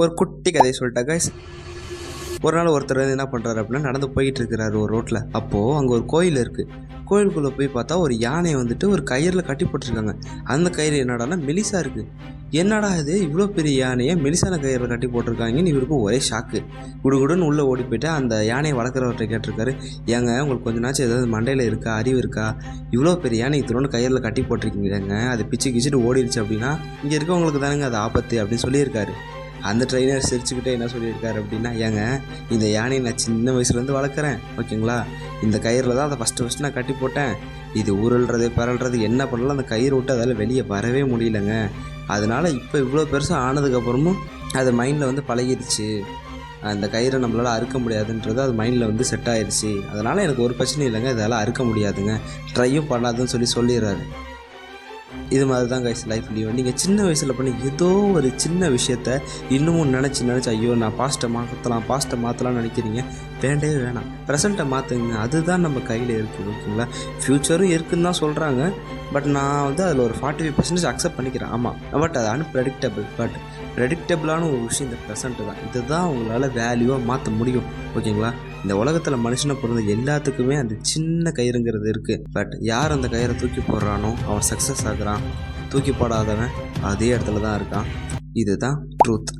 ஒரு குட்டி கதையை சொல்லிட்டா கைஸ். ஒரு நாள் ஒருத்தர் என்ன பண்ணுறாரு அப்படின்னா, நடந்து போயிட்டு இருக்கிறாரு ஒரு ரோட்டில். அப்போது அங்கே ஒரு கோயில் இருக்குது. கோயிலுக்குள்ளே போய் பார்த்தா ஒரு யானையை வந்துட்டு ஒரு கயிறில் கட்டி போட்டிருக்காங்க. அந்த கயிறு என்னடானா மெலிசா இருக்குது. என்னடா இது இவ்வளோ பெரிய யானையை மெலிசான கயிறில் கட்டி போட்டிருக்காங்கன்னு இவருக்கு ஒரே ஷாக்கு. குடுகுடுன்னு உள்ளே ஓடி போய்ட்டு அந்த யானையை வளர்க்குறவர்கிட்ட கேட்டிருக்காரு, ஏங்க உங்களுக்கு கொஞ்ச நாச்சும் ஏதாவது மண்டையில் இருக்கா, அறிவு இருக்கா, இவ்வளோ பெரிய யானை இத்தனோண்டு கயிறில் கட்டி போட்டிருக்கீங்க, அது பிச்சு கிச்சிட்டு ஓடிடுச்சு அப்படின்னா இங்கே இருக்கவங்களுக்கு தானுங்க அது ஆபத்து அப்படின்னு சொல்லியிருக்காரு. அந்த ட்ரெயினர் சிரிச்சுக்கிட்டே என்ன சொல்லியிருக்காரு அப்படின்னா, ஏங்க இந்த யானையை நான் சின்ன வயசுலேருந்து வளர்க்குறேன் ஓகேங்களா, இந்த கயிறில் தான் அதை ஃபஸ்ட்டு நான் கட்டி போட்டேன். இது ஊரல்றது பரல்றது என்ன பண்ணலாம், அந்த கயிறு விட்டு அதால் வெளியே வரவே முடியலங்க. அதனால் இப்போ இவ்வளோ பெருசாக ஆனதுக்கப்புறமும் அது மைண்டில் வந்து பழகிடுச்சு. அந்த கயிறை நம்மளால் அறுக்க முடியாதுன்றது அது மைண்டில் வந்து செட் ஆயிடுச்சு. அதனால் எனக்கு ஒரு பிரச்சனையும் இல்லைங்க, இதால் அறுக்க முடியாதுங்க, ட்ரையும் பண்ணாதுன்னு சொல்லிடுறாரு. இது மாதிரி தான் கைஸ் லைஃப்லேயும் நீங்கள் சின்ன வயசில் பண்ணி ஏதோ ஒரு சின்ன விஷயத்த இன்னமும் நினச்சி ஐயோ நான் பாஸ்ட்டை மாற்றலாம்னு நினைக்கிறீங்க. வேண்டவே வேணாம், ப்ரெசண்ட்டை மாற்றுங்க. அதுதான் நம்ம கையில் இருக்குது ஓகேங்களா. ஃப்யூச்சரும் இருக்குதுன்னு தான் சொல்கிறாங்க. பட் நான் வந்து அதில் ஒரு 45% அக்செப்ட் பண்ணிக்கிறேன். ஆமாம், பட் அது அன்பிரடிக்டபிள். பட் ப்ரெடிக்டபிளான ஒரு விஷயம் இந்த ப்ரெசண்ட்டு தான். இதுதான் உங்களால் வேல்யூவாக மாற்ற முடியும் ஓகேங்களா. இந்த உலகத்தில் மனுஷனை பிறந்த எல்லாத்துக்குமே அந்த சின்ன கயிறுங்கிறது இருக்குது. பட் யார் அந்த கயிறை தூக்கி போடுறானோ அவன் சக்ஸஸ் ஆகுறான். தூக்கி போடாதவன் அதே இடத்துல தான் இருக்கான். இதுதான் ட்ரூத்.